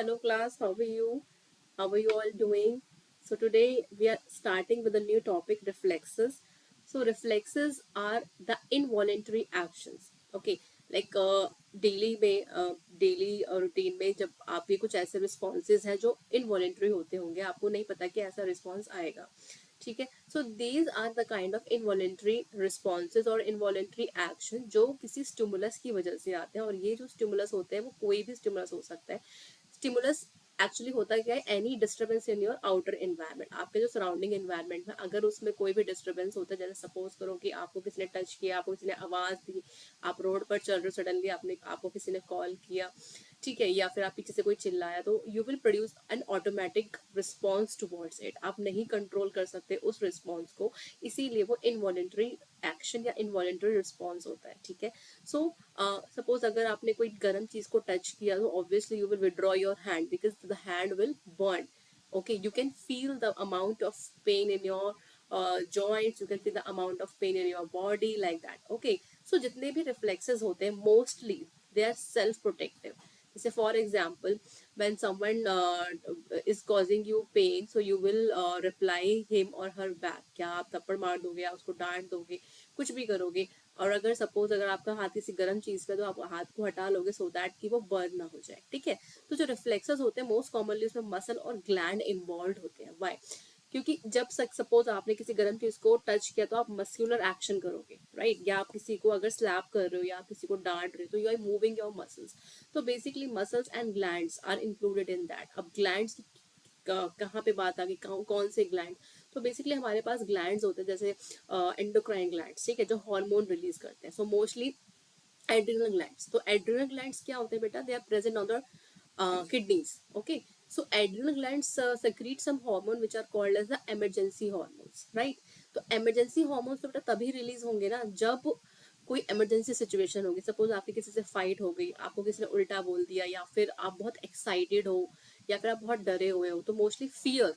Hello class, how are you? How are you all doing? So today we are starting with a new topic, reflexes. So reflexes are the involuntary actions. Okay, like daily routine में जब आपके कुछ ऐसे responses हैं जो involuntary होते होंगे, आपको नहीं पता कि ऐसा रिस्पॉन्स आएगा. ठीक है. So these are the kind of involuntary responses और इनवॉलेंट्री एक्शन जो किसी स्टिमुलस की वजह से आते हैं. और ये जो स्टिमुलस होते हैं वो कोई भी स्टिमुलस हो सकता है. स्टिमुलस एक्चुअली होता क्या है, any disturbance in your outer environment, आपके जो सराउंडिंग एनवायरनमेंट में अगर उसमें कोई भी डिस्टर्बेंस होता है, जैसे सपोज करो कि आपको किसी ने टच किया, आपको किसी ने आवाज दी, आप रोड पर चल रहे हो, सडनली आपको किसी ने कॉल किया, ठीक है, या फिर आप पीछे से कोई चिल्लाया, तो you will produce an automatic response towards it. आप नहीं कंट्रोल कर सकते उस रिस्पॉन्स को, इसीलिए वो इनवॉलेंट्री एक्शन या इनवॉलेंट्री रिस्पॉन्स होता है. ठीक है. सो सपोज अगर आपने कोई गर्म चीज को टच किया तो obviously you will withdraw your hand because the hand will burn. Okay, you can feel the amount of pain in your joints, you can feel the amount of pain in your body, like that. Okay, so जितने भी reflexes होते हैं mostly they are self protective. जैसे for example, when someone is causing you pain, so you will reply him or her back. क्या आप थप्पड़ मार दोगे या उसको डांट दोगे, कुछ भी करोगे. और अगर सपोज अगर आपका हाथ किसी गर्म चीज का, तो आप हाथ को हटा लोगे सो दैट कि वो बर्न ना हो जाए. ठीक है. तो जो रिफ्लेक्सेस होते हैं मोस्ट कॉमनली उसमें मसल और ग्लैंड इन्वॉल्व होते हैं. वाई? क्योंकि जब सपोज आपने किसी गर्म चीज को टच किया तो आप मस्कुलर एक्शन करोगे, राइट? या आप किसी को अगर स्लैप कर रहे हो या आप किसी को डांट रहे हो, तो you are moving your muscles. तो basically muscles and glands are included in that. अब ग्लैंड्स कहाँ पे बात आ गई, कौन से ग्लैंड? तो बेसिकली हमारे पास ग्लैंड्स होते हैं जैसे एंडोक्राइन ग्लैंड्स, ठीक है, जो हार्मोन रिलीज करते हैं. So mostly adrenal glands. तो एड्रिनल ग्लैंड्स क्या होते हैं बेटा? They are present on the kidneys. Okay, so adrenal glands secrete some hormone which are called as the emergency hormones, right? तो emergency hormones तो बेटा तभी रिलीज होंगे ना जब कोई इमरजेंसी सिचुएशन होगी. सपोज आपकी किसी से फाइट हो गई, आपको किसी ने उल्टा बोल दिया, या फिर आप बहुत एक्साइटेड हो, या फिर आप बहुत डरे हुए हो. तो मोस्टली फियर,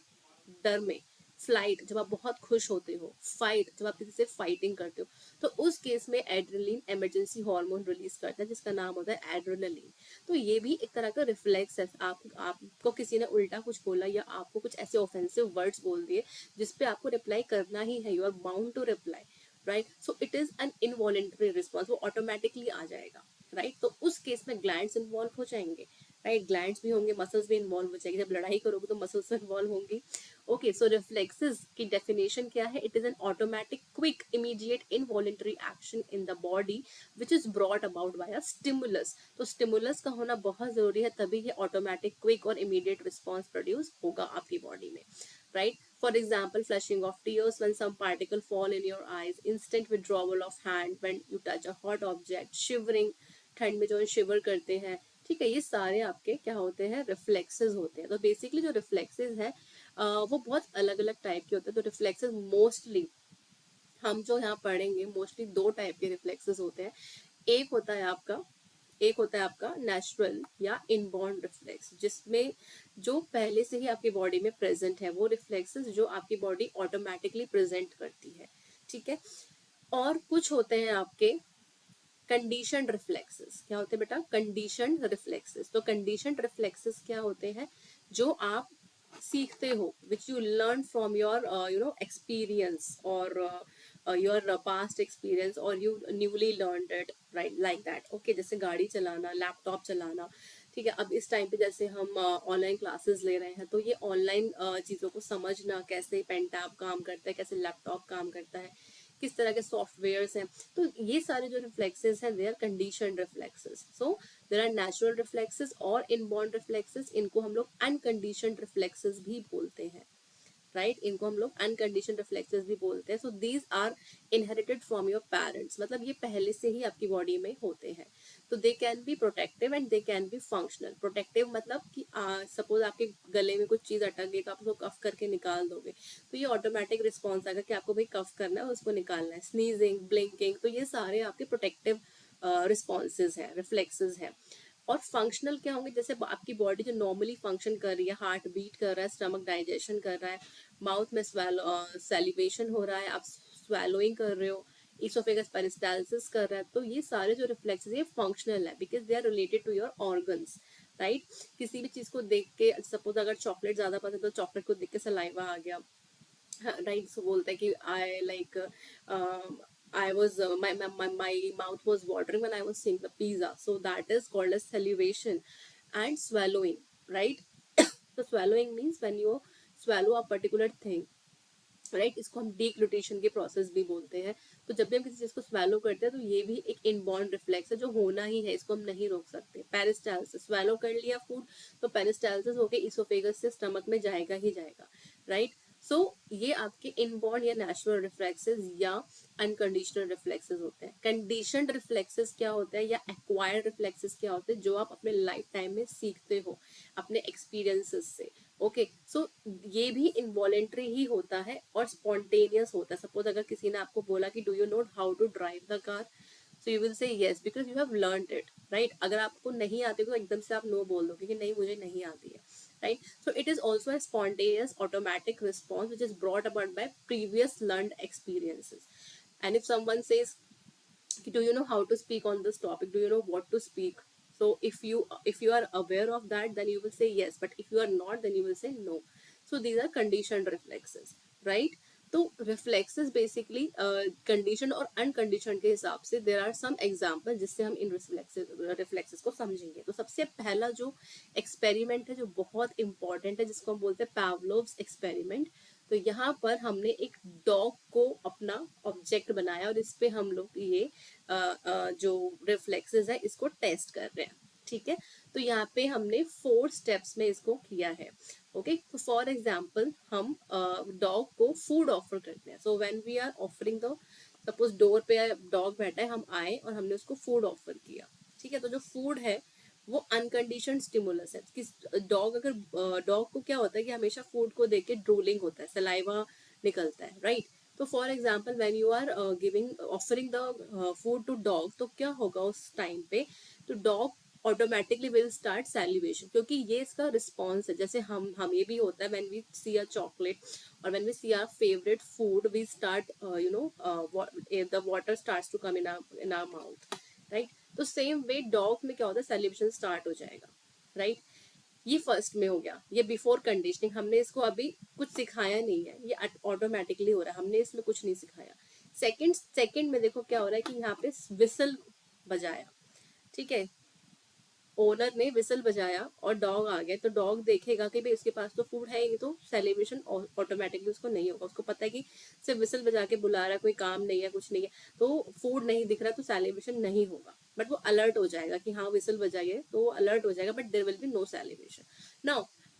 डर में, फ्लाइट जब आप बहुत खुश होते हो, फाइट जब आप किसी से फाइटिंग करते हो, तो उस केस में एड्रेनलिन इमरजेंसी हार्मोन रिलीज करता है जिसका नाम होता है एड्रेनलिन. तो ये भी एक तरह का रिफ्लेक्स है. आपको किसी ने उल्टा कुछ बोला या आपको कुछ ऐसे ऑफेंसिव वर्ड्स बोल दिए जिसपे आपको रिप्लाई करना ही है, you are bound to reply, right? So it is an involuntary response, वो ऑटोमेटिकली आ जाएगा, राइट? तो उस केस में ग्लैंड्स इन्वॉल्व हो जाएंगे, राइट? ग्लैंड्स भी होंगे, मसल्स भी इन्वॉल्व हो जाएंगे. जब लड़ाई करोगे तो मसल्स इन्वॉल्व होंगी. ओके, सो रिफ्लेक्सेस की डेफिनेशन क्या है? It is an automatic quick immediate involuntary action in the body which is brought about by a stimulus. तो स्टिमुलस का होना बहुत जरूरी है, तभी ये ऑटोमेटिक क्विक और इमीडिएट रिस्पॉन्स प्रोड्यूस होगा आपकी बॉडी में, right? For example, flushing of tears when some particle fall in your eyes, instant withdrawal of hand when you touch a hot object, shivering, ठंड में जो शिवर करते हैं, ठीक है, ये सारे आपके क्या होते हैं? रिफ्लेक्सेस होते हैं. तो बेसिकली जो रिफ्लेक्सेस है वो बहुत अलग अलग टाइप के होते हैं. तो रिफ्लेक्सेस मोस्टली हम जो यहाँ पढ़ेंगे मोस्टली दो टाइप के रिफ्लेक्सेस होते हैं. एक होता है आपका एक होता है आपका नेचुरल या इनबॉर्न रिफ्लेक्स, जिसमें जो पहले से ही आपकी बॉडी में प्रेजेंट है, वो रिफ्लेक्सेस जो आपकी बॉडी ऑटोमेटिकली प्रेजेंट करती है. ठीक है. और कुछ होते हैं आपके कंडीशनड रिफ्लेक्सेस. क्या होते हैं बेटा? Conditioned reflexes. तो कंडीशनड रिफ्लेक्सेस क्या होते हैं? जो आप सीखते हो, which you learn from your experience और योर पास्ट एक्सपीरियंस, और you newly learn it, right? Like that. Okay, जैसे गाड़ी चलाना, लैपटॉप चलाना. ठीक है. अब इस टाइम पे जैसे हम ऑनलाइन क्लासेस ले रहे हैं, तो ये ऑनलाइन चीज़ों को समझना, कैसे पेन टैब काम करता है, कैसे लैपटॉप काम करता है, किस तरह के सॉफ्टवेयर्स हैं, तो ये सारे जो रिफ्लेक्सेस हैं they are conditioned reflexes. So there are natural reflexes और इनबॉर्न रिफ्लेक्सेस. इनको हम लोग अनकंडीशनड रिफ्लेक्सेस भी बोलते हैं, राइट? इनको हम लोग अनकंडीशन रिफ्लेक्सेस भी बोलते हैं. So these are inherited from your parents, मतलब ये पहले से ही आपकी बॉडी में होते हैं. तो they can be protective and they can be functional. Protective मतलब कि सपोज आपके गले में कुछ चीज अटक गई तो आप उसको कफ करके निकाल दोगे, तो ये ऑटोमेटिक रिस्पॉन्स आएगा कि आपको भाई कफ करना है, उसको निकालना है. स्नीजिंग, ब्लिंकिंग, तो ये सारे आपके प्रोटेक्टिव रिस्पॉन्सेज है, रिफ्लेक्सेस है. और फंक्शनल क्या होंगे? जैसे आपकी बॉडी जो नॉर्मली फंक्शन कर रही है, हार्ट बीट कर रहा है, स्टमक डाइजेशन कर रहा है, माउथ में सैलिवेशन हो रहा है, आप स्वेलोइंग कर रहे हो, इसोफेगस पेरिस्टाल्सिस कर रहा है, तो ये सारे जो रिफ्लेक्सेस ये फंक्शनल है because they are related to your organs, right. किसी भी चीज को देख के, सपोज अगर चॉकलेट ज्यादा पसंद है तो चॉकलेट को देख के सलाइवा आ गया, राइट। सो बोलता है कि I like, I was my mouth was watering when I was seeing the pizza. So that is called as salivation. And swallowing, right? So swallowing means when you swallow a particular thing, right. इसको हम डीग्लूटेशन के process भी बोलते हैं। तो जब भी हम किसी चीज को स्वेलो करते हैं तो ये भी एक इनबॉर्न रिफ्लेक्स है जो होना ही है, इसको हम नहीं रोक सकते। पेरिस्टालसिस, स्वेलो कर लिया फूड तो पेरिस्टालसिस होके इसोफेगस से स्टमक में जाएगा ही जाएगा, राइट। सो ये आपके इनबॉर्न या नेचुरल रिफ्लेक्सेस या अनकंडीशनल रिफ्लेक्सेस होते हैं। कंडीशनड रिफ्लेक्सेस क्या होते हैं या एक्वायर्ड रिफ्लेक्सेस क्या होते हैं, जो आप अपने लाइफ टाइम में सीखते हो अपने एक्सपीरियंसेस से। ओके, सो ये भी इनवॉलेंट्री ही होता है और स्पॉन्टेनियस होता है। सपोज अगर किसी ने आपको बोला कि do you know how to drive the car, so you will say yes because you have learned it, right. अगर आपको नहीं आती तो एकदम से आप नो बोल दोगे कि नहीं मुझे नहीं आती है, right? So it is also a spontaneous automatic response which is brought about by previous learned experiences. And if someone says, do you know how to speak on this topic, do you know what to speak, so if you are aware of that then you will say yes, but if you are not then you will say no. So these are conditioned reflexes, right? तो reflexes basically condition और अनकंडीशन के हिसाब से there are some example जिससे हम इन reflexes को समझेंगे। तो सबसे पहला जो एक्सपेरिमेंट है जो बहुत इंपॉर्टेंट है जिसको हम बोलते हैं पावलोव्स एक्सपेरिमेंट। तो यहाँ पर हमने एक डॉग को अपना ऑब्जेक्ट बनाया और इस पे हम लोग ये जो रिफ्लेक्सेस है इसको टेस्ट कर रहे हैं, ठीक है। तो यहाँ पे हमने 4 स्टेप्स में इसको किया है। ओके, तो फॉर एग्जाम्पल हम डॉग को फूड ऑफर करते हैं। So when we are offering the, suppose door पे डॉग बैठा है, हम आए और हमने उसको फूड ऑफर किया, ठीक है। तो जो फूड है वो अनकंडीशन स्टिमुलस है। किस डॉग, अगर डॉग को क्या होता है कि हमेशा फूड को देख के ड्रूलिंग होता है, सलाइवा निकलता है, राइट। तो for example when you are giving offering the food to dog, तो क्या होगा उस टाइम पे, तो dog automatically will start salivation, क्योंकि ये इसका रिस्पॉन्स है। जैसे हमें भी होता है when we see a chocolate और when we see our favourite food we start you know the water starts to come in our mouth, right. तो सेम वे डॉग में क्या होता है, सैल्यूएशन स्टार्ट हो जाएगा, राइट। ये फर्स्ट में हो गया, ये बिफोर कंडीशनिंग, हमने इसको अभी कुछ सिखाया नहीं है, ये ऑटोमेटिकली हो रहा है, हमने इसमें कुछ नहीं सिखाया। सेकंड में देखो क्या हो रहा है कि यहाँ पे विसल बजाया, ठीक है, ओनर ने विसल बजाया और डॉग आ गया, तो डॉग देखेगा कि भाई उसके पास तो फूड है ही नहीं, तो सेलिब्रेशन ऑटोमेटिकली उसको नहीं होगा। उसको पता है कि सिर्फ विसल बजा के बुला रहा है, कोई काम नहीं है, कुछ नहीं है, तो फूड नहीं दिख रहा, तो सेलिब्रेशन नहीं होगा। बट वो अलर्ट हो जाएगा कि हाँ विसल बजाइए, तो वो अलर्ट हो जाएगा, but there will be no celebration.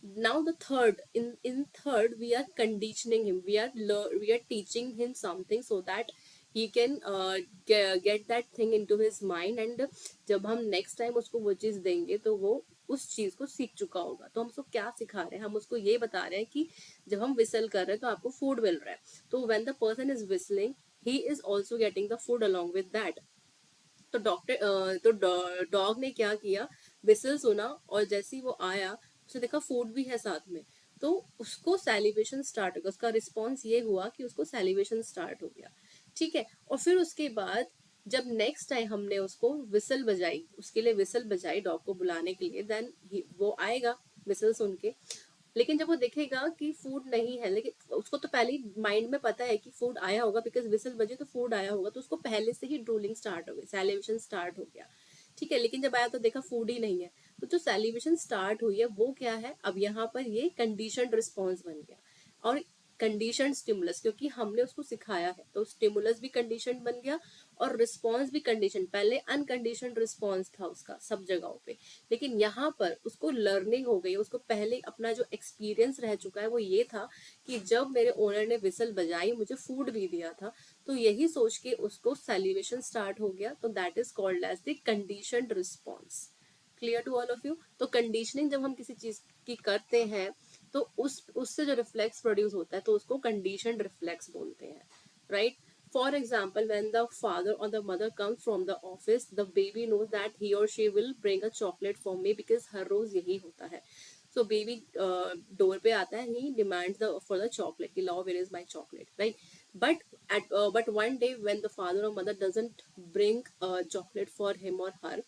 Now the third, in third we are conditioning him, we are teaching him something so that he can get that thing into his mind, and जब हम next time उसको वो चीज देंगे तो वो उस चीज को सीख चुका होगा। तो हम उसको क्या सिखा रहे हैं, हम उसको ये बता रहे हैं कि जब हम विसल कर रहे हैं तो आपको फूड मिल रहा है, तो when the person is whistling he is also getting the food along with that. तो डॉग ने क्या किया, विसल सुना और जैसे ही वो आया उसने देखा फूड भी है साथ में, तो उसको सैलिवेशन स्टार्ट हो गया, उसका रिस्पॉन्स ये हुआ कि उसको सैलिवेशन स्टार्ट हो गया, ठीक है। और फिर उसके बाद जब नेक्स्ट टाइम हमने उसको विसल बजाई, उसके लिए विसल बजाई डॉग को बुलाने के लिए, देन वो आएगा विसल सुन के। लेकिन जब वो देखेगा कि फूड नहीं है, लेकिन उसको तो पहले ही माइंड में पता है कि फूड आया होगा, बिकॉज विसल बजे तो फूड आया होगा, तो उसको पहले से ही ड्रूलिंग स्टार्ट हो गई, सैलिवेशन स्टार्ट हो गया, ठीक है। लेकिन जब आया तो देखा फूड ही नहीं है, तो जो सैलिवेशन स्टार्ट हुई है वो क्या है, अब यहाँ पर ये कंडीशनड रिस्पॉन्स बन गया। और कंडीशन स्टिमुलस, क्योंकि हमने उसको सिखाया है तो स्टिमुलस भी कंडीशन बन गया और रिस्पॉन्स भी कंडीशन। पहले अनकंडीशन रिस्पॉन्स था उसका सब जगहों पे, लेकिन यहाँ पर उसको लर्निंग हो गई, उसको पहले अपना जो एक्सपीरियंस रह चुका है वो ये था कि जब मेरे ओनर ने विसल बजाई मुझे फूड भी दिया था, तो यही सोच के उसको सैल्यूएशन स्टार्ट हो गया। तो that is called as the conditioned response. Clear to all of you. तो कंडीशनिंग जब हम किसी चीज की करते हैं तो उससे जो रिफ्लेक्स प्रोड्यूस होता है तो उसको कंडीशनड रिफ्लेक्स बोलते हैं, right. For example when the father और the mother comes from the office, the baby knows that he और she will bring a chocolate for me, because हर रोज यही होता है। सो बेबी डोर पे आता है, he demands for the chocolate कि लाओ where is my chocolate, right. But one day when the father और mother doesn't bring chocolate for him और हर,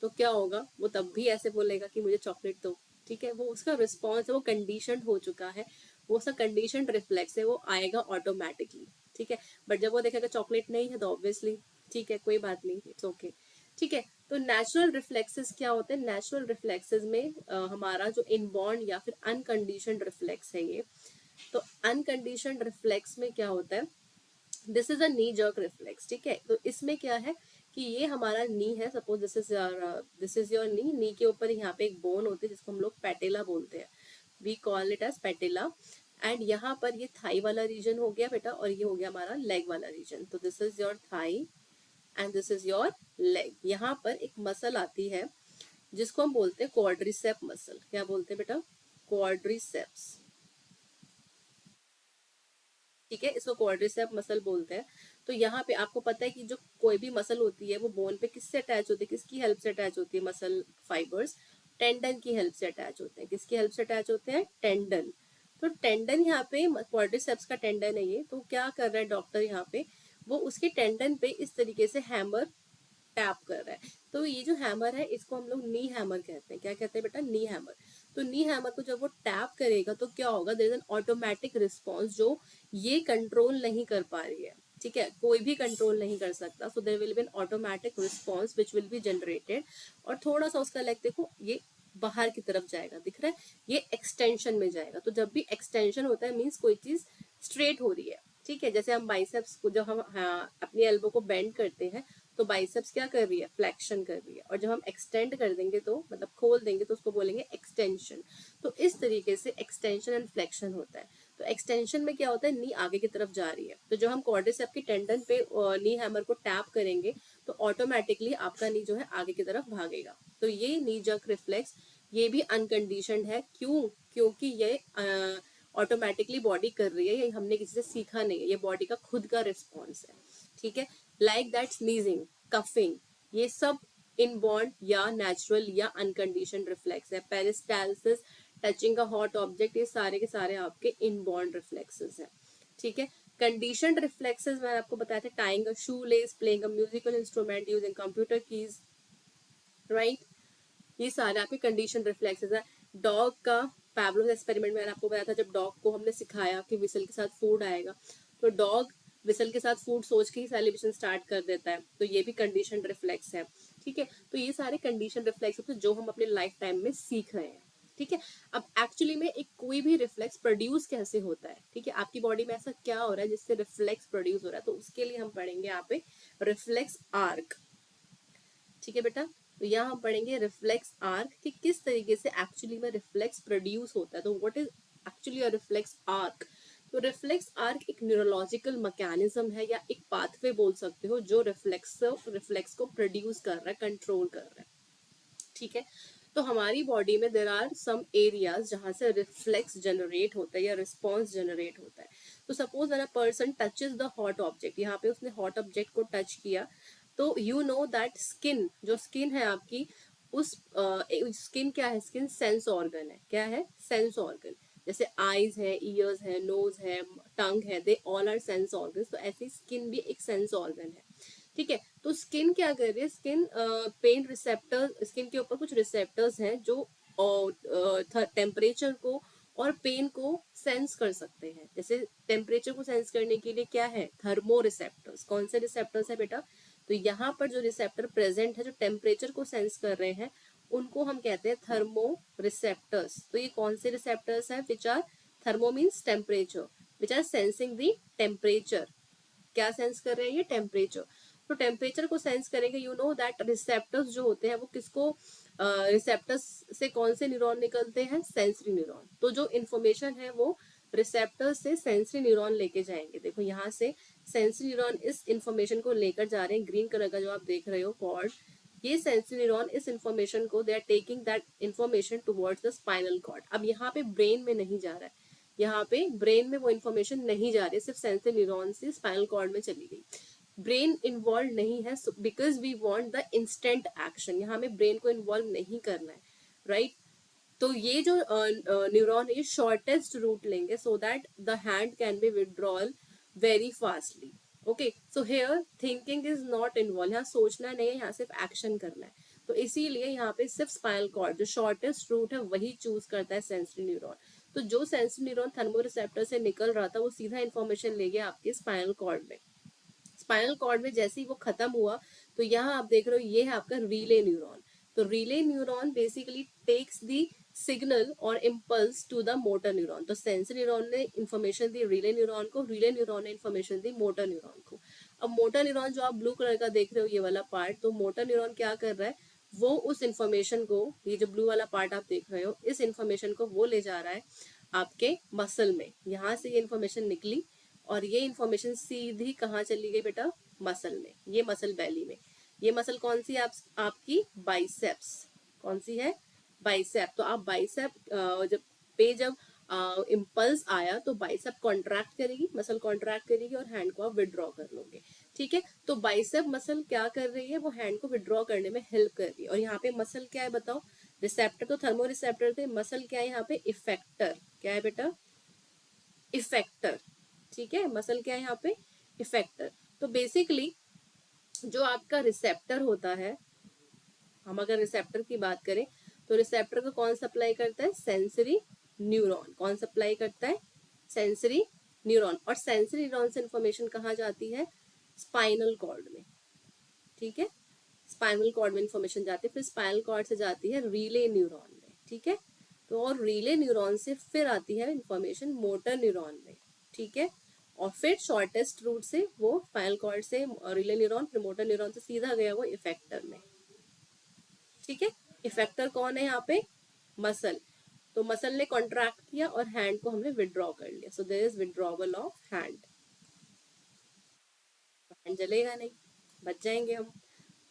तो क्या होगा, वो तब भी ऐसे बोलेगा कि मुझे चॉकलेट दो। ठीक है, वो उसका रिस्पॉन्स है, वो कंडीशन हो चुका है, वो उसका कंडीशन रिफ्लेक्स है, वो आएगा ऑटोमेटिकली। ठीक है, बट जब वो देखेगा चॉकलेट नहीं है तो ऑब्वियसली ठीक है, कोई बात नहीं, इट्स ओके। ठीक है, तो नेचुरल रिफ्लेक्सेस क्या होते हैं? नेचुरल रिफ्लेक्सेस में हमारा जो इनबॉर्न या फिर अनकंडीशनड रिफ्लेक्स है ये। तो अनकंडीशनड रिफ्लेक्स में क्या होता है, this is a knee jerk reflex. ठीक है, तो इसमें क्या है कि ये हमारा नी है, suppose this is your knee, knee के ऊपर यहाँ पे एक बोन होती है जिसको हम लोग पैटेला बोलते हैं, we call it as patella. And यहाँ पर ये थाई वाला रीजन हो गया बेटा, और ये हो गया हमारा लेग वाला रीजन। तो this is your thigh and this is your leg. यहाँ पर एक मसल आती है जिसको हम बोलते हैं क्वाड्रिसेप मसल। क्या बोलते हैं बेटा? क्वाड्रिसेप्स। ठीक है, इसको क्वाड्रिसेप मसल बोलते हैं। तो यहाँ पे आपको पता है कि जो कोई भी मसल होती है वो बोन पे किससे अटैच होती है, किसकी हेल्प से अटैच होती है? मसल फाइबर्स टेंडन की हेल्प से अटैच होते हैं। किसकी हेल्प से अटैच होते हैं? टेंडन। तो टेंडन यहाँ पे क्वाड्रिसेप्स का टेंडन है ये। तो क्या कर रहा है डॉक्टर यहाँ पे, वो उसके टेंडन पे इस तरीके से हैमर टैप कर रहा है। तो ये जो हैमर है इसको हम लोग नी हैमर कहते हैं। क्या कहते हैं बेटा? नी हैमर। तो नी हैमर को जब वो टैप करेगा तो क्या होगा, there is an automatic response जो ये कंट्रोल नहीं कर पा रही है। ठीक है, कोई भी कंट्रोल नहीं कर सकता। So there will be an automatic response which will be generated. और थोड़ा सा उसका लेग देखो, ये बाहर की तरफ जाएगा, दिख रहा है, ये एक्सटेंशन में जाएगा। तो जब भी एक्सटेंशन होता है मीन्स कोई चीज स्ट्रेट हो रही है। ठीक है, जैसे हम बाइसेप्स को जब हम अपनी एल्बो को बेंड करते हैं तो बाइसेप्स क्या कर रही है? फ्लेक्शन कर रही है। और जब हम एक्सटेंड कर देंगे तो मतलब खोल देंगे तो उसको बोलेंगे एक्सटेंशन। तो इस तरीके से एक्सटेंशन एंड फ्लेक्शन होता है। तो एक्सटेंशन में क्या होता है, नी आगे की तरफ जा रही है। तो जब हम क्वाड्रिसेप की टेंडन पे नी हैमर को टैप करेंगे तो ऑटोमेटिकली आपका नी जो है आगे की तरफ भागेगा। तो ये नी जर्क रिफ्लेक्स ये भी अनकंडीशनड है। क्यों? क्योंकि ये ऑटोमेटिकली बॉडी कर रही है, ये हमने किसी से सीखा नहीं है, ये बॉडी का खुद का रिस्पॉन्स है। ठीक है, लाइक दैट स्नीजिंग, कफिंग, ये सब इनबॉर्न या नेचुरल या अनकंडीशन रिफ्लेक्स है। Peristalsis, touching a hot object, ये सारे के सारे आपके इनबॉर्न रिफ्लेक्सेस हैं। ठीक है, कंडीशनड रिफ्लेक्सेस मैंने आपको बताया था, tying a shoe less, playing a musical instrument, using computer keys, right, ये सारे आपके कंडीशन रिफ्लेक्सेस है। डॉग का पैवलोव एक्सपेरिमेंट मैंने आपको बताया था, जब डॉग को हमने सिखाया कि विसल के साथ फूड आएगा तो डॉग विसल के साथ फूड सोच के ही सेलिब्रेशन स्टार्ट कर देता है। तो ये भी कंडीशन रिफ्लेक्स है। ठीक है, तो ये सारे कंडीशन रिफ्लेक्स होते हैं जो हम अपने लाइफ टाइम में सीख रहे हैं। ठीक है, अब एक्चुअली में एक कोई भी रिफ्लेक्स प्रोड्यूस कैसे होता है? ठीक है, आपकी बॉडी में ऐसा क्या हो रहा है जिससे रिफ्लेक्स प्रोड्यूस हो रहा है? तो उसके लिए हम पढ़ेंगे यहाँ पे रिफ्लेक्स आर्क। ठीक है बेटा, तो यहाँ हम पढ़ेंगे रिफ्लेक्स आर्क कि किस तरीके से एक्चुअली में रिफ्लेक्स प्रोड्यूस होता है। तो what is actually a reflex arc? तो रिफ्लेक्स आर्क एक न्यूरोलॉजिकल मैकेनिज्म है या एक पाथवे बोल सकते हो जो रिफ्लेक्स को प्रोड्यूस कर रहा है, कंट्रोल कर रहा है। ठीक है, तो हमारी बॉडी में देर आर सम एरियाज जहां से रिफ्लेक्स जनरेट होता है या रिस्पॉन्स जनरेट होता है। तो suppose when a person touches the hot object, यहाँ पे उसने हॉट ऑब्जेक्ट को टच किया, तो यू नो दैट स्किन, जो स्किन है आपकी, उस स्किन क्या है? स्किन सेंस ऑर्गन है। क्या है? Sense organ. जैसे आईज है, ईयर्स है, नोज है, टंग है, they all are sense organ. तो ऐसे स्किन भी एक सेंस ऑर्गन है। ठीक है, तो स्किन क्या कर रही है? स्किन पेन रिसेप्टर, स्किन के ऊपर कुछ रिसेप्टर्स हैं जो टेम्परेचर को और पेन को सेंस कर सकते हैं। जैसे टेम्परेचर को सेंस करने के लिए क्या है? Thermo receptors. कौन से रिसेप्टर्स है बेटा? तो यहाँ पर जो रिसेप्टर प्रेजेंट है जो टेम्परेचर को सेंस कर रहे हैं उनको हम कहते हैं थर्मो रिसेप्टर्स। तो ये कौन से रिसेप्टर्स हैं? Which are, thermo means temperature, which are sensing the temperature. क्या सेंस कर रहे हैं? ये टेम्परेचर। तो टेम्परेचर को सेंस करेंगे, यू नो दैट रिसेप्टर्स जो होते हैं वो किसको, रिसेप्टर्स से कौन से न्यूरॉन निकलते हैं? Sensory neuron. तो जो इन्फॉर्मेशन है वो रिसेप्टर्स से सेंसरी न्यूरॉन लेके जाएंगे। देखो यहाँ से सेंसरी न्यूरॉन इस इन्फॉर्मेशन को लेकर जा रहे हैं, ग्रीन कलर का जो आप देख रहे हो कॉर्ड, ये सेंसरी न्यूरॉन इस इन्फॉर्मेशन को, they are taking that information towards the spinal cord. अब यहाँ पे ब्रेन में नहीं जा रहा है, यहाँ पे ब्रेन में वो इन्फॉर्मेशन नहीं जा रही, सिर्फ सेंसरी न्यूरॉन से स्पाइनल कॉर्ड में चली गई। ब्रेन इन्वॉल्व नहीं है because we want the instant action. यहाँ हमें ब्रेन को इन्वॉल्व नहीं करना है, राइट। तो ये जो न्यूरॉन है ये शॉर्टेस्ट रूट लेंगे so that the hand can be withdrawal very fastly. Okay, so here thinking is not involve, यहाँ सोचना नहीं है, यहाँ सिर्फ एक्शन करना है। तो इसीलिए यहाँ पे सिर्फ स्पाइनल कॉर्ड जो शॉर्टेस्ट रूट है वही चूज करता है सेंसरी न्यूरॉन। तो जो सेंसरी न्यूरॉन थर्मो रिसेप्टर से निकल रहा था वो सीधा इन्फॉर्मेशन ले गया आपके स्पाइनल कॉर्ड में। स्पाइनल कॉर्ड में जैसे ही वो खत्म हुआ तो यहाँ आप देख रहे हो ये है आपका रिले न्यूरॉन। तो relay neuron basically takes the signal और impulse to the motor neuron. तो सेंसरी न्यूरॉन ने इन्फॉर्मेशन दी रिले न्यूरॉन को, रिले न्यूरॉन ने इन्फॉर्मेशन दी मोटर न्यूरॉन को। अब मोटर न्यूरॉन जो आप ब्लू कलर का देख रहे हो ये वाला पार्ट, तो मोटर न्यूरॉन क्या कर रहा है, वो उस इन्फॉर्मेशन को, ये जो ब्लू वाला पार्ट आप देख रहे हो इस इन्फॉर्मेशन को वो ले जा रहा है आपके मसल में। यहाँ से ये इन्फॉर्मेशन निकली और ये इन्फॉर्मेशन सीधी कहाँ चली गई बेटा, मसल में, ये मसल बैली में। ये मसल कौन सी है आपकी बाइसेप्स। कौन सी है, बाइसेप। तो आप बाइसेप जब इम्पल्स आया तो बाइसेप कॉन्ट्रैक्ट करेगी, मसल कॉन्ट्रैक्ट करेगी और हैंड को आप विड्रॉ कर लोगे। ठीक है, तो बाइसेप मसल क्या कर रही है, वो हैंड को विड्रॉ करने में हेल्प कर रही है। और यहाँ पे मसल क्या है बताओ, रिसेप्टर तो थर्मो रिसेप्टर थे, मसल क्या है यहाँ पे, इफेक्टर। क्या है बेटा, इफेक्टर। ठीक है, मसल क्या है यहाँ पे, इफेक्टर। तो बेसिकली जो आपका रिसेप्टर होता है, हम अगर रिसेप्टर की बात करें तो रिसेप्टर को कौन सप्लाई करता है, सेंसरी न्यूरॉन। कौन सप्लाई करता है, सेंसरी न्यूरॉन। और सेंसरी न्यूरॉन से इंफॉर्मेशन कहाँ जाती है, स्पाइनल कॉर्ड में। ठीक है, स्पाइनल कॉर्ड में इंफॉर्मेशन जाती है, फिर स्पाइनल कॉर्ड से जाती है रिले न्यूरॉन में। ठीक है, तो और रिले न्यूरॉन से फिर आती है इंफॉर्मेशन मोटर न्यूरॉन में। ठीक है, और फिर शॉर्टेस्ट रूट से वो स्पाइनल कॉर्ड से रिले न्यूरॉन, फिर मोटर न्यूरॉन से सीधा गया वो इफेक्टर में। ठीक है, इफेक्टर कौन है यहाँ पे, मसल। तो मसल ने कॉन्ट्रैक्ट किया और हैंड को हमने विड्रॉ कर लिया, so there is withdrawal of hand. Hand जलेगा नहीं, बच जाएंगे हम।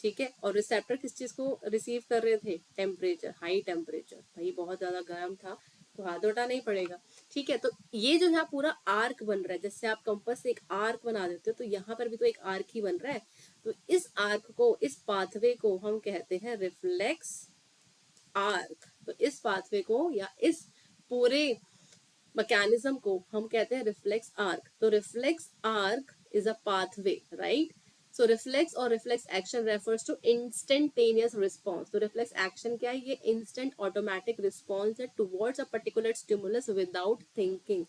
ठीक है, और रिसेप्टर किस चीज को रिसीव कर रहे थे, टेम्परेचर, हाई टेम्परेचर। भाई बहुत ज्यादा गर्म था तो हाथ उठा नहीं पड़ेगा। ठीक है, तो ये जो है पूरा आर्क बन रहा है, जैसे आप कंपास से एक आर्क बना देते हो तो यहाँ पर भी तो एक आर्क ही बन रहा है। तो इस आर्क को, इस पाथवे को हम कहते हैं रिफ्लेक्स आर्क। तो इस पाथवे को या इस पूरे मैकेनिज्म को हम कहते हैं रिफ्लेक्स आर्क। तो reflex arc is a pathway, right. So reflex और reflex action refers to instantaneous response. तो रिफ्लेक्स एक्शन क्या है, ये इंस्टेंट ऑटोमेटिक रिस्पॉन्स है towards a particular stimulus without thinking.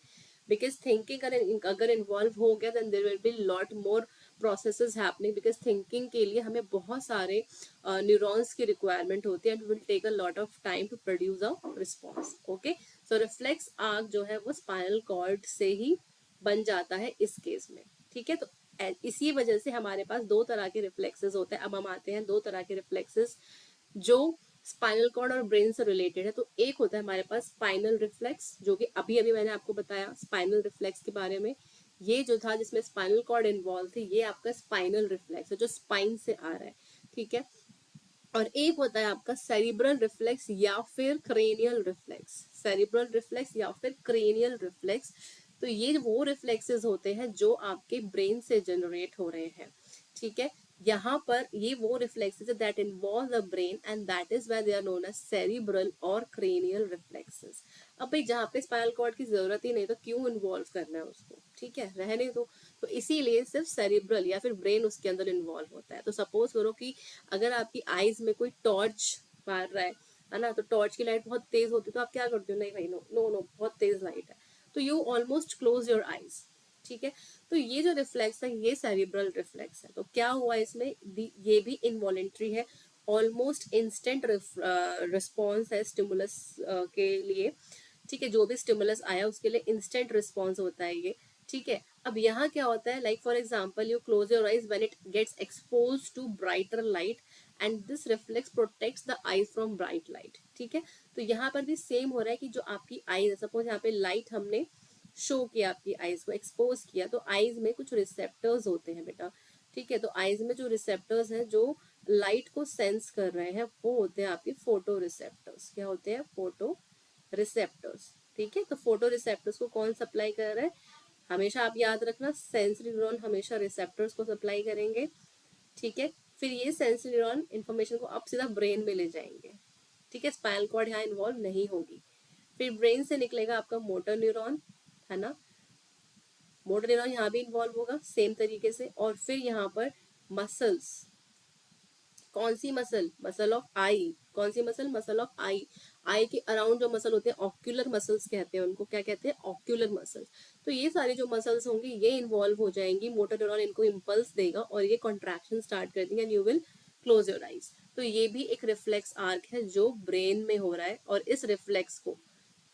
Because thinking अगर इन्वॉल्व हो गया then there will be lot more processes happening, because thinking के लिए हमें बहुत सारे न्यूरॉन्स की रिक्वायरमेंट होती है and will take a lot of time to produce a response. Okay, so reflex arc जो है वो स्पाइनल कॉर्ड से ही बन जाता है इस केस में। ठीक है, तो इसी वजह से हमारे पास दो तरह के रिफ्लेक्सेस होते हैं। अब हम आते हैं दो तरह के रिफ्लेक्सेस जो स्पाइनल कॉर्ड और ब्रेन से रिलेटेड है। तो एक होता है हमारे पास स्पाइनल रिफ्लेक्स, जो कि अभी अभी मैंने आपको बताया स्पाइनल रिफ्लेक्स के बारे में। ये जो था जिसमें स्पाइनल कॉर्ड इन्वॉल्व थी, ये आपका स्पाइनल रिफ्लेक्स है जो स्पाइन से आ रहा है। ठीक है, और एक होता है आपका सेरिब्रल रिफ्लेक्स या फिर क्रेनियल रिफ्लेक्स। सेरिब्रल रिफ्लेक्स या फिर क्रेनियल रिफ्लेक्स। तो ये वो रिफ्लेक्सेस होते हैं जो आपके ब्रेन से जनरेट हो रहे हैं। ठीक है, यहाँ पर ये वो रिफ्लेक्सेस है that involve the brain and that is why they are known as cerebral और क्रेनियल रिफ्लेक्सेस। अब भाई जहाँ पे स्पाइनल कॉर्ड की जरूरत ही नहीं तो क्यों इन्वॉल्व करना है उसको, ठीक है, रहने दो। तो इसीलिए सिर्फ सेरिब्रल या फिर ब्रेन उसके अंदर इन्वॉल्व होता है। तो सपोज करो कि अगर आपकी आईज में कोई टॉर्च मार रहा है ना, तो टॉर्च की लाइट बहुत तेज होती है तो आप क्या करते हो, नहीं भाई नो नो नो बहुत तेज लाइट है, तो you almost close your eyes. ठीक है, तो ये जो रिफ्लेक्स है ये सेरिब्रल रिफ्लेक्स है। तो क्या हुआ इसमें, ये भी इनवॉलेंट्री है, ऑलमोस्ट इंस्टेंट रिस्पॉन्स है स्टिमुलस के लिए। ठीक है, जो भी स्टिमुलस आया उसके लिए इंस्टेंट रिस्पॉन्स होता है ये। ठीक है, अब यहाँ क्या होता है, like for example you close your eyes when it gets expose to brighter light and this reflex protects the eyes from bright light. ठीक है, तो यहाँ पर भी सेम हो रहा है कि जो आपकी आईज, सपोज यहाँ पे लाइट हमने शो किया, आपकी आईज को एक्सपोज किया, तो आईज में कुछ रिसेप्टर्स होते हैं बेटा। ठीक है, तो आईज में जो रिसेप्टर्स हैं जो लाइट को सेंस कर रहे हैं वो होते हैं आपके फोटो रिसेप्टर्स। क्या होते हैं, फोटो रिसेप्टर्स। ठीक है, तो फोटो रिसेप्टर्स को कौन सप्लाई कर रहा है, हमेशा आप याद रखना सेंसरी न्यूरॉन हमेशा रिसेप्टर्स को सप्लाई करेंगे। ठीक है, फिर ये सेंसरी न्यूरॉन इन्फॉर्मेशन को आप सीधा ब्रेन में ले जाएंगे। ठीक है, स्पाइनल कॉर्ड यहाँ इन्वॉल्व नहीं होगी। फिर ब्रेन से निकलेगा आपका मोटर न्यूरॉन, है ना, मोटर न्यूरॉन यहाँ भी इन्वॉल्व होगा सेम तरीके से। और फिर यहाँ पर मसल्स, कौन सी मसल? मसल ऑफ आई। कौन सी मसल? मसल ऑफ आई। आई के अराउंड जो मसल होते हैं ऑक्यूलर मसल्स कहते हैं उनको। क्या कहते हैं? Ocular muscles. तो ये सारी जो मसल्स होंगी ये इन्वॉल्व हो जाएंगी, मोटर न्यूरॉन इनको इम्पल्स देगा और ये कॉन्ट्रैक्शन स्टार्ट कर देंगे and you will close your eyes. तो ये भी एक रिफ्लेक्स आर्क है जो ब्रेन में हो रहा है, और इस रिफ्लेक्स को,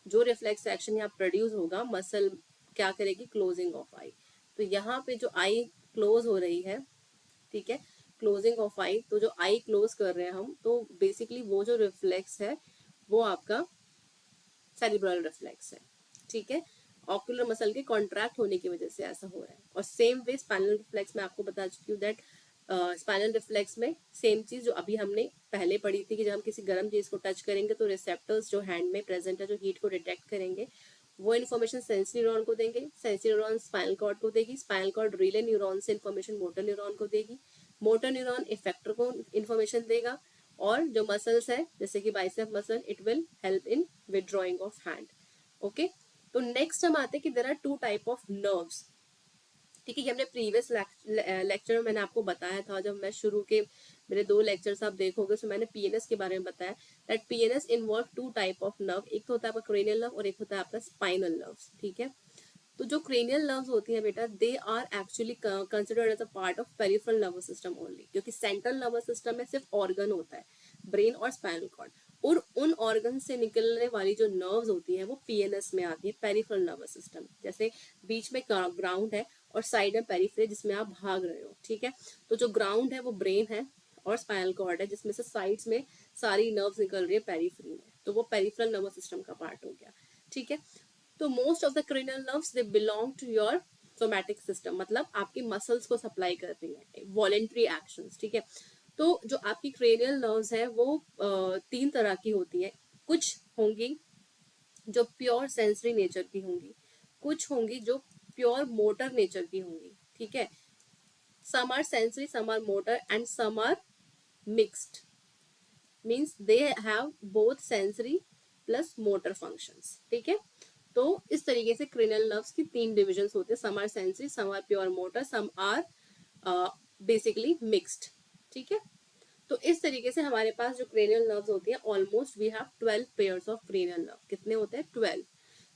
जो रिफ्लेक्स एक्शन यहाँ प्रोड्यूस होगा, मसल क्या करेगी? क्लोजिंग ऑफ आई। तो यहाँ पे जो आई क्लोज हो रही है, ठीक है, क्लोजिंग ऑफ आई, तो जो आई क्लोज कर रहे हैं हम, तो बेसिकली वो जो रिफ्लेक्स है वो आपका सेरिब्रल रिफ्लेक्स है, ठीक है। ऑक्यूलर मसल के कॉन्ट्रैक्ट होने की वजह से ऐसा हो रहा है। और सेम वे स्पाइनल रिफ्लेक्स में आपको बता चुकी हूँ दैट स्पाइनल रिफ्लेक्स में सेम चीज जो अभी हमने पहले पढ़ी थी कि जब हम किसी गर्म चीज को टच करेंगे तो रिसेप्टर्स जो हैंड में प्रेजेंट है जो हीट को डिटेक्ट करेंगे, वो इन्फॉर्मेशन सेंसरी न्यूरॉन को देंगे, सेंसरी न्यूरॉन स्पाइनल कॉर्ड को देगी, स्पाइनल कॉर्ड रिले न्यूरॉन से इन्फॉर्मेशन मोटर न्यूरॉन को देगी, मोटर न्यूरॉन इफेक्टर को इन्फॉर्मेशन देगा, और जो मसल्स है जैसे कि bicep muscle, it will help in withdrawing of hand. Okay, तो नेक्स्ट हम आते हैं कि there are two type of nerves. ठीक है, ये हमने प्रीवियस लेक्चर में मैंने आपको बताया था, जब मैं शुरू के मेरे 2 लेक्चर्स आप देखोगे तो मैंने पीएनएस के बारे में बताया that PNS involve 2 type of nerve, एक तो होता है आपका क्रेनियल नर्व और एक होता है आपका स्पाइनल नर्व। ठीक है, तो जो क्रेनियल नर्व्स होती है बेटा, they are actually considered as a part of peripheral nervous system only, क्योंकि सेंट्रल नर्वस सिस्टम में सिर्फ ऑर्गन होता है, ब्रेन और स्पाइनल कॉर्ड, और उन ऑर्गन से निकलने वाली जो नर्व्स होती है वो पीएनएस में आती है, पेरिफेरल नर्वस सिस्टम। जैसे बीच में ग्राउंड है और साइड में पेरिफेरी जिसमें आप भाग रहे हो, ठीक है। तो जो ग्राउंड है वो ब्रेन है और स्पाइनल कॉर्ड है, जिसमें से साइड्स में सारी नर्व्स निकल रही है पेरिफेरी में, तो वो पेरिफेरल नर्वस सिस्टम का पार्ट हो गया। ठीक है, तो most of the cranial nerves they belong to your somatic system, मतलब आपकी मसल्स को सप्लाई कर रही है, वॉलेंट्री एक्शंस। ठीक है, तो जो आपकी क्रेनियल नर्व्स है वो 3 तरह की होती है। कुछ होंगी जो प्योर सेंसरी नेचर की होंगी, कुछ होंगी जो प्योर मोटर नेचर की होंगी। ठीक है, some are sensory, some are motor, and some are mixed, means they have both sensory plus motor functions। ठीक है, तो इस तरीके से क्रेनियल नर्व्स की 3 डिविजन्स होते हैं, some are sensory, some are pure motor, some are basically mixed. ठीक है, तो इस तरीके से हमारे पास जो क्रेनियल नर्व्स होती है, almost we have 12 pairs of cranial nerve. कितने होते हैं? 12।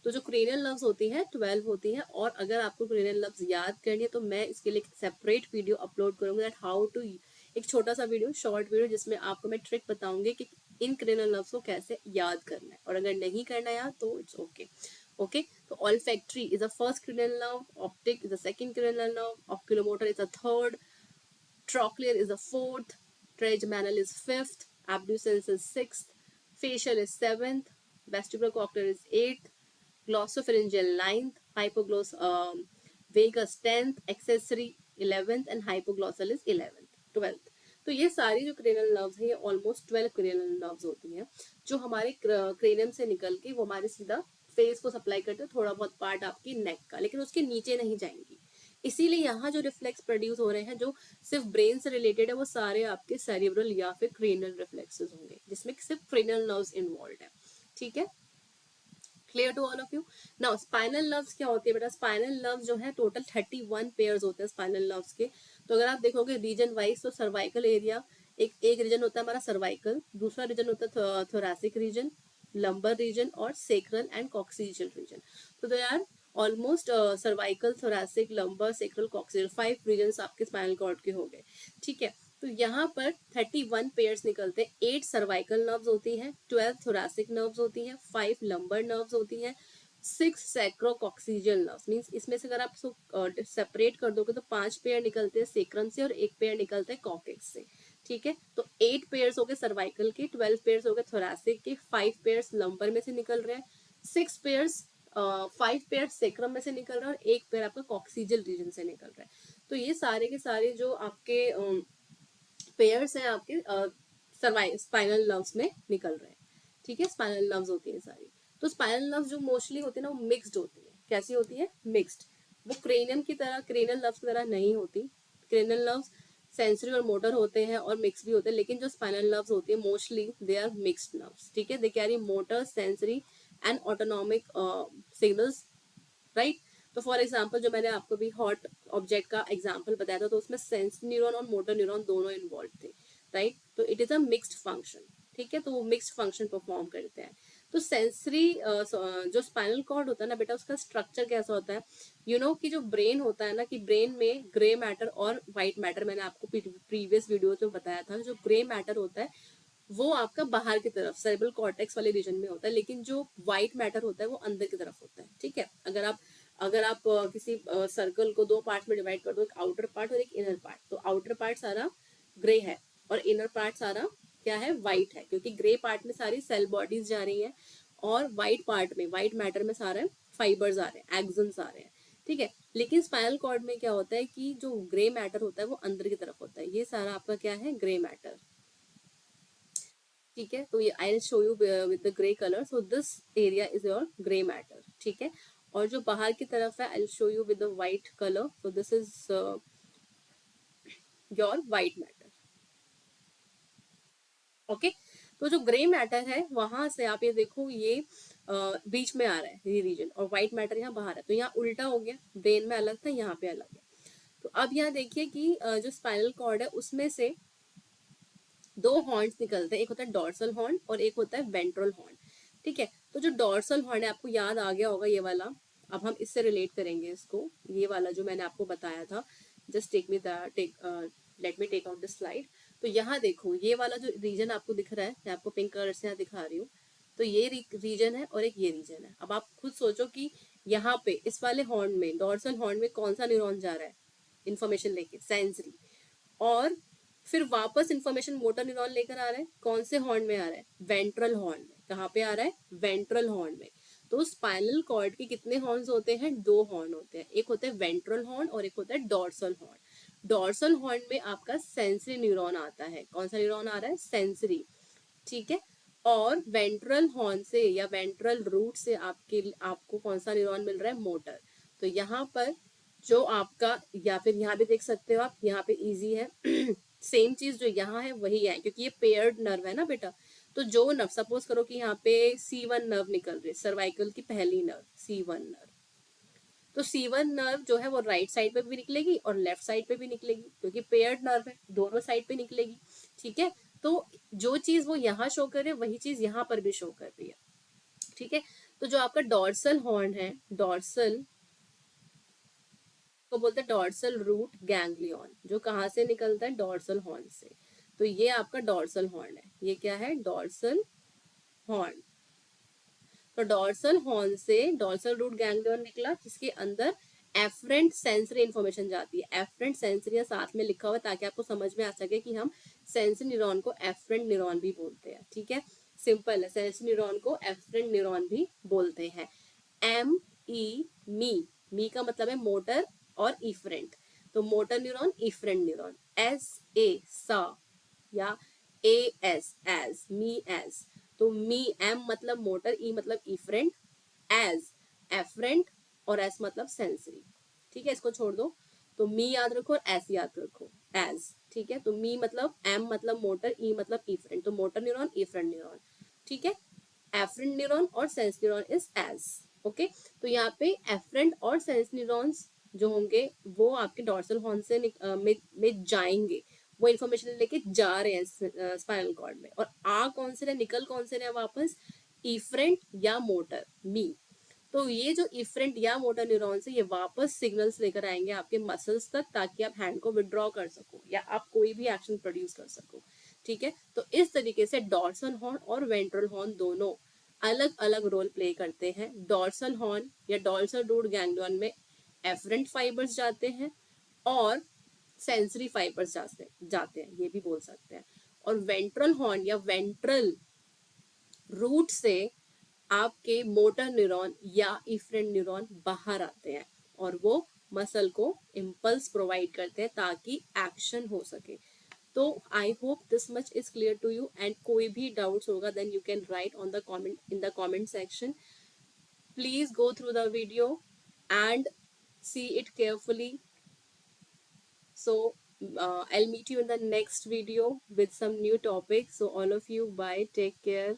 तो जो क्रेनियल नर्व्स होती है 12 होती है, और अगर आपको क्रेनियल नर्व्स याद करनी है तो मैं इसके लिए एक सेपरेट वीडियो अपलोड करूंगी दैट हाउ टू, एक छोटा सा वीडियो, शॉर्ट वीडियो, जिसमें आपको मैं ट्रिक बताऊंगी कि इन क्रेनियल नर्व्स को कैसे याद करना है, और अगर नहीं करना याद तो इट्स ओके। ओके, तो olfactory is the first cranial nerve, optic is the second cranial nerve, oculomotor is the third, trochlear is the fourth, trigeminal is fifth, abducens is sixth, facial is seventh, vestibulocochlear is eighth, glossopharyngeal ninth, vagus 10th, accessory 11th, and hypoglossal is 11th, 12th। तो ये सारी जो cranial nerves हैं ये almost 12 cranial nerves होती हैं, जो हमारे क्रेनियम से निकल के वो हमारे सीधा फेस को सप्लाई करते हैं, थोड़ा बहुत पार्ट आपकी नेक का, लेकिन उसके नीचे नहीं जाएंगी। इसीलिए यहाँ जो रिफ्लेक्स प्रोड्यूस हो रहे हैं जो सिर्फ ब्रेन से रिलेटेड है, वो सारे आपके सेरिब्रल या फिर क्रेनियल रिफ्लेक्सेस होंगे, जिसमें सिर्फ क्रेनियल नर्व्स इन्वॉल्व है। ठीक है, clear to all of you. Now spinal nerves क्या होती है बेटा? स्पाइनल नर्व्स जो है टोटल 31 पेयर्स होते हैं स्पाइनल नर्व्स के। तो अगर आप देखोगे रीजन वाइज, तो सर्वाइकल एरिया, एक रीजन होता है हमारा सर्वाइकल, दूसरा रीजन होता है थोरैसिक रीजन, लंबर रीजन और सेक्रल एंड कॉक्सिजियल रीजन। तो they are almost cervical, thoracic, lumbar, sacral, coccygeal, 5 region आपके स्पाइनल कॉर्ड के हो गए। ठीक है, तो यहाँ पर 31 पेयर्स निकलते हैं। 8 सर्वाइकल नर्व्स होती हैं, 12 थोरैसिक नर्व्स होती हैं, 5 लंबर नर्व्स होती हैं, 6 सैक्रोकॉक्सिजियल नर्व्स, मींस इसमें से अगर आप इसको सेपरेट कर दोगे तो 5 पेयर निकलते हैं सेक्रम से और 1 पेयर निकलता है कॉकेक्स से। ठीक है, तो 8 पेयर्स हो गए सर्वाइकल के, 12 पेयर्स हो गए थोरैसिक के, 5 पेयर्स लंबर में से निकल रहे हैं, 6 पेयर्स 5 पेयर सेक्रम में से निकल रहा है, और 1 पेयर आपका कॉक्सिजियल रीजन से निकल रहा है। तो ये सारे के सारे जो आपके पेयर्स हैं आपके स्पाइनल नर्व्स में निकल रहे हैं। ठीक है, स्पाइनल नर्व्स होती है सारी। तो स्पाइनल नर्व्स जो मोस्टली होती है ना, वो मिक्स्ड होती है। कैसी होती है? मिक्स्ड। वो क्रेनियम की तरह, क्रेनियल नर्व्स की तरह नहीं होती। क्रेनियल नर्व्स सेंसरी और मोटर होते हैं और मिक्स भी होते हैं, लेकिन जो स्पाइनल नर्व्स होती है mostly they are mixed nerves. ठीक है, they carry motor, sensory and autonomic signals, right. तो फॉर एग्जाम्पल जो मैंने आपको भी हॉट ऑब्जेक्ट का एग्जाम्पल बताया था, तो उसमें सेंस न्यूरॉन और मोटर न्यूरॉन दोनों इन्वॉल्व थे। राइट। तो it is a mixed function, ठीक है, तो वो मिक्स्ड फंक्शन परफॉर्म करते हैं। तो सेंसरी जो स्पाइनल कॉर्ड होता है ना बेटा, उसका स्ट्रक्चर कैसा होता है, कि जो ब्रेन होता है ना, कि ब्रेन में ग्रे मैटर और व्हाइट मैटर, मैंने आपको प्रीवियस वीडियोस में बताया था, जो ग्रे मैटर होता है वो आपका बाहर की तरफ सेरेब्रल कॉर्टेक्स वाले रीजन में होता है, लेकिन जो व्हाइट मैटर होता है वो अंदर की तरफ होता है, ठीक है। अगर आप किसी सर्कल को दो पार्ट में डिवाइड कर दो, एक आउटर पार्ट और एक इनर पार्ट, तो आउटर पार्ट सारा ग्रे है और इनर पार्ट सारा क्या है, व्हाइट है, क्योंकि ग्रे पार्ट में सारी सेल बॉडीज जा रही हैं और व्हाइट पार्ट में, व्हाइट मैटर में सारे फाइबर्स आ रहे हैं, एक्सन्स आ रहे हैं, ठीक है। लेकिन स्पाइनल कॉर्ड में क्या होता है कि जो ग्रे मैटर होता है वो अंदर की तरफ होता है, ये सारा आपका क्या है, ग्रे मैटर, ठीक है। तो ये I will show you with the grey colour, so this area is your grey matter, ठीक है। और जो बाहर की तरफ है I will show you with the white colour, so this is your white matter, okay. तो जो ग्रे मैटर है वहां से आप ये देखो, ये बीच में आ रहा है ये रीजन, और व्हाइट मैटर यहाँ बाहर है, तो यहाँ उल्टा हो गया, ब्रेन में अलग था, यहाँ पे अलग है। तो अब यहाँ देखिए कि जो स्पाइनल कॉर्ड है उसमें से दो हॉर्न्स निकलते हैं, एक होता है डॉर्सल हॉर्न और एक होता है वेंट्रल हॉर्न, ठीक है। तो जो डॉर्सल हॉर्न है, आपको याद आ गया होगा ये वाला, अब हम इससे रिलेट करेंगे इसको, ये वाला जो मैंने आपको बताया था, just let me take out the slide. तो यहाँ देखो, ये वाला जो रीजन आपको दिख रहा है, मैं आपको पिंक कलर से यहाँ दिखा रही हूँ, तो ये रीजन है और एक ये रीजन है। अब आप खुद सोचो कि यहाँ पे इस वाले हॉर्न में, डॉर्सल हॉर्न में कौन सा न्यूरॉन जा रहा है इन्फॉर्मेशन लेके, सेंसरी, और फिर वापस इंफॉर्मेशन मोटर न्यूरॉन लेकर आ रहा है, कौन से हॉर्न में आ रहा है, वेंट्रल हॉर्न में। कहाँ पे आ रहा है, वेंट्रल हॉर्न में। तो स्पाइनल कॉर्ड के कितने हॉर्न्स होते हैं, दो हॉर्न होते हैं, एक होता है वेंट्रल हॉर्न और एक होता है डॉर्सल हॉर्न। डॉर्सल हॉर्न में आपका सेंसरी न्यूरॉन आता है, कौन सा न्यूरॉन आ रहा है, सेंसरी, ठीक है। और वेंट्रल हॉर्न से या वेंट्रल रूट से आपको कौन सा न्यूरॉन मिल रहा है, मोटर। तो यहाँ पर जो आपका, या फिर यहाँ भी देख सकते हो आप, यहाँ पे इजी है सेम चीज जो यहाँ है वही है, क्योंकि ये पेयर्ड नर्व है ना बेटा। तो जो नर्व, सपोज करो कि यहाँ पे C1 नर्व निकल रही है, सर्वाइकल की पहली नर्व C1 नर्व, तो C1 नर्व जो है वो राइट साइड पे भी निकलेगी और लेफ्ट साइड पे भी निकलेगी, क्योंकि पेयर्ड नर्व है, दोनों साइड पे निकलेगी, ठीक है। तो जो चीज वो यहाँ शो कर रही है वही चीज यहाँ पर भी शो कर रही है, ठीक है। तो जो आपका डॉर्सल हॉर्न है, डॉर्सल को बोलते हैं डॉर्सल रूट गैंग्लियन, जो कहाँ से निकलता है, डॉर्सल हॉर्न से। तो ये आपका डॉर्सल हॉर्न है, ये क्या है, डॉर्सल हॉर्न। तो डॉर्सल हॉर्न से डॉर्सल रूट गैंग्लियन निकला, जिसके अंदर एफरेंट सेंसरी इंफॉर्मेशन जाती है। एफरेंट सेंसरी साथ में लिखा हुआ है ताकि आपको समझ में आ सके कि हम सेंसरी न्यूरॉन को एफरेंट न्यूरॉन भी बोलते हैं, ठीक है। सिंपल है, सेंसरी न्यूरॉन को एफरेंट न्यूरॉन भी बोलते हैं। मी का मतलब है मोटर और इफरेंट, तो मोटर न्यूरॉन, इफरेंट न्यूरॉन। सा या एस मी एस, तो मी, एम मतलब मोटर, ई मतलब इफरेंट, एज एफरेंट, और एस मतलब सेंसरी, ठीक है। इसको छोड़ दो, तो मी याद रखो और एस याद रखो, एज, ठीक है। तो मी मतलब, एम मतलब मोटर, ई मतलब इफरेंट, तो मोटर न्यूरॉन, इफरेंट न्यूरॉन, ठीक है। एफरेंट न्यूरॉन और sense neuron is as, okay. तो यहाँ पे एफरेंट और सेंस न्यूरॉन्स जो होंगे वो आपके डॉर्सल हॉर्न से में जाएंगे, वो इन्फॉर्मेशन लेके जा रहे हैं स्पाइनल कॉर्ड में, और आ कौन से रहे, निकल कौन से रहे वापस, इफरेंट या मोटर, मी। तो ये जो इफरेंट या मोटर न्यूरॉन से ये वापस सिग्नल्स लेकर आएंगे आपके मसल्स तक, ताकि आप हैंड को विड्रॉ कर सको या आप कोई भी एक्शन प्रोड्यूस कर सको, ठीक है। तो इस तरीके से डॉर्सल हॉर्न और वेंट्रल हॉर्न दोनों अलग अलग रोल प्ले करते हैं। डॉर्सल हॉर्न या डॉर्सल रूट गैंग्लियन में एफरेंट फाइबर्स जाते हैं और सेंसरी फाइबर्स जाते हैं, ये भी बोल सकते हैं। और वेंट्रल हॉर्न या वेंट्रल रूट से आपके मोटर न्यूरॉन या इफरेंट न्यूरॉन बाहर आते हैं और वो मसल को इम्पल्स प्रोवाइड करते हैं ताकि एक्शन हो सके। तो I hope this much is clear to you, and कोई भी डाउट्स होगा then you can write on the comment in the comment section. Please go through the video and see it carefully. So I'll meet you in the next video with some new topics. So all of you, bye, take care.